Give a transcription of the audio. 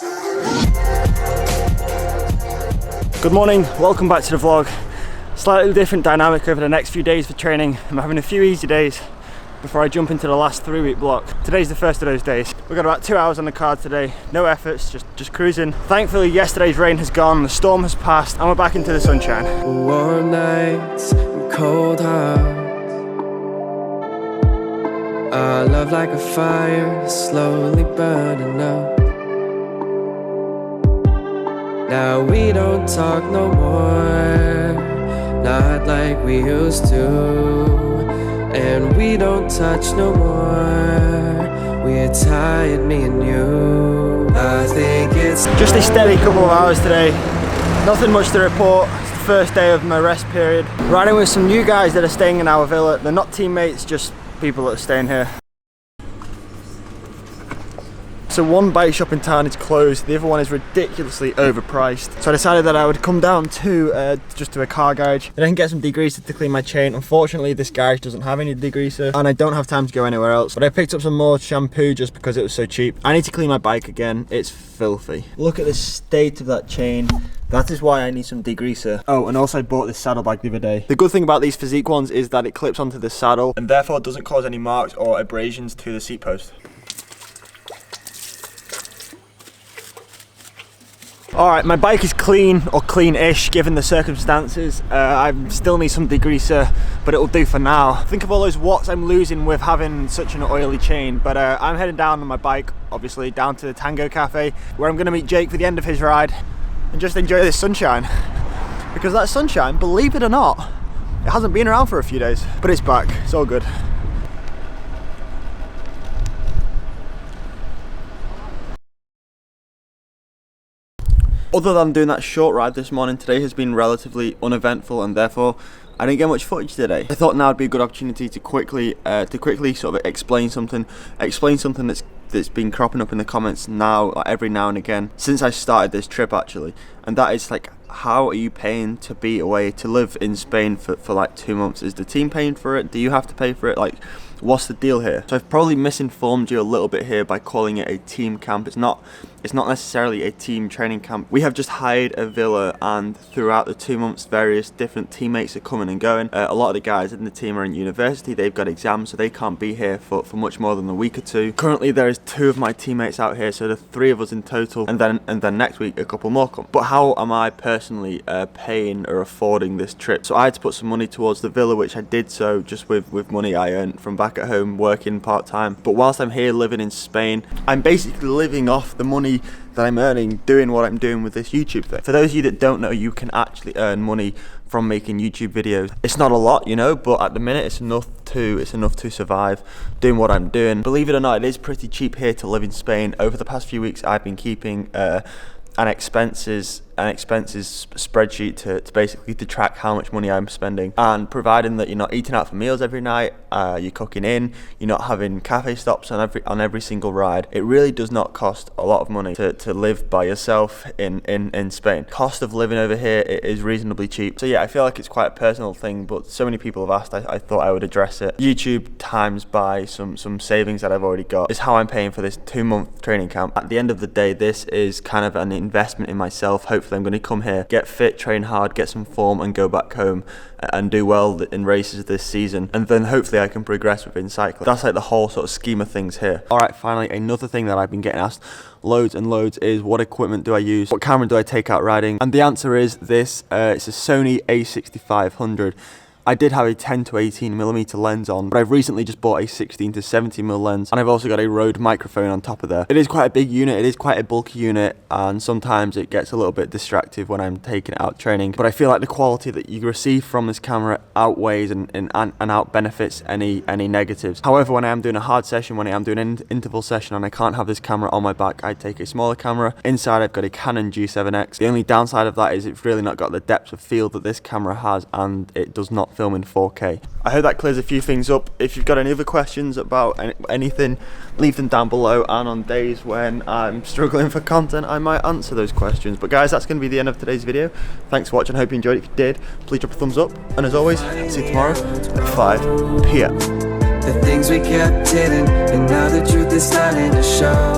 Good morning, welcome back to the vlog. Slightly different dynamic over the next few days for training. I'm having a few easy days before I jump into the last 3-week block. Today's the first of those days. We've got about 2 hours on the card today, no efforts, just cruising. Thankfully yesterday's rain has gone, the storm has passed, and we're back into the sunshine. Warm nights and cold hearts, our love like a fire slowly burning up. Now we don't talk no more, not like we used to. And we don't touch no more, we're tired, me and you. I think it's just a steady couple of hours today. Nothing much to report. It's the first day of my rest period. Riding with some new guys that are staying in our villa. They're not teammates, just people that are staying here. So one bike shop in town is closed, the other one is ridiculously overpriced. So I decided that I would come down to just to a car garage and then get some degreaser to clean my chain. Unfortunately, this garage doesn't have any degreaser and I don't have time to go anywhere else. But I picked up some more shampoo just because it was so cheap. I need to clean my bike again, it's filthy. Look at the state of that chain. That is why I need some degreaser. Oh, and also I bought this saddlebag the other day. The good thing about these Physique ones is that it clips onto the saddle and therefore doesn't cause any marks or abrasions to the seat post. Alright, my bike is clean, or clean-ish, given the circumstances. I still need some degreaser, but it'll do for now. Think of all those watts I'm losing with having such an oily chain, but I'm heading down on my bike, obviously, down to the Tango Cafe, where I'm going to meet Jake for the end of his ride, and just enjoy this sunshine. Because that sunshine, believe it or not, it hasn't been around for a few days, but it's back, it's all good. Other than doing that short ride this morning, today has been relatively uneventful and therefore I didn't get much footage today. I thought now would be a good opportunity to quickly sort of explain something that's been cropping up in the comments now, every now and again, since I started this trip actually, and that is like, how are you paying to be away, to live in Spain for like 2 months? Is the team paying for it? Do you have to pay for it? Like, what's the deal here? So I've probably misinformed you a little bit here by calling it a team camp. It's not necessarily a team training camp. We have just hired a villa, and throughout the 2 months various different teammates are coming and going. A lot of the guys in the team are in university, they've got exams, so they can't be here for much more than a week or two. Currently there is 2 of my teammates out here, so there are 3 of us in total, and then next week a couple more come. But how am I personally paying or affording this trip? So I had to put some money towards the villa, which I did so just with money I earned from back at home working part-time. But whilst I'm here living in Spain, I'm basically living off the money that I'm earning doing what I'm doing with this YouTube thing. For those of you that don't know, you can actually earn money from making YouTube videos. It's not a lot, you know, but at the minute it's enough to survive doing what I'm doing. Believe it or not, it is pretty cheap here to live in Spain. Over the past few weeks I've been keeping an expenses spreadsheet to basically to track how much money I'm spending, and providing that you're not eating out for meals every night, you're cooking in, you're not having cafe stops on every single ride. It really does not cost a lot of money to live by yourself in Spain. Cost of living over here is reasonably cheap. So yeah, I feel like it's quite a personal thing, but so many people have asked, I thought I would address it. YouTube times by some savings that I've already got is how I'm paying for this 2-month training camp. At the end of the day, this is kind of an investment in myself. Hopefully I'm going to come here, get fit, train hard, get some form, and go back home and do well in races this season, and then hopefully I can progress within cycling. That's like the whole sort of scheme of things here. Alright, finally, another thing that I've been getting asked loads and loads is, what equipment do I use? What camera do I take out riding? And the answer is this. It's a Sony a6500. I did have a 10 to 18mm lens on, but I've recently just bought a 16 to 70mm lens, and I've also got a Rode microphone on top of there. It is quite a big unit, it is quite a bulky unit, and sometimes it gets a little bit distractive when I'm taking it out training, but I feel like the quality that you receive from this camera outweighs and out benefits any negatives. However, when I am doing a hard session, when I am doing an interval session and I can't have this camera on my back, I take a smaller camera. Inside I've got a Canon G7X. The only downside of that is it's really not got the depth of field that this camera has, and it does not film in 4K. I hope that clears a few things up. If you've got any other questions about anything, leave them down below, and on days when I'm struggling for content I might answer those questions. But guys, that's going to be the end of today's video. Thanks for watching, I hope you enjoyed it. If you did, please drop a thumbs up, and as always, see you tomorrow at 5 PM. The things we kept hidden, and now the truth is starting to show.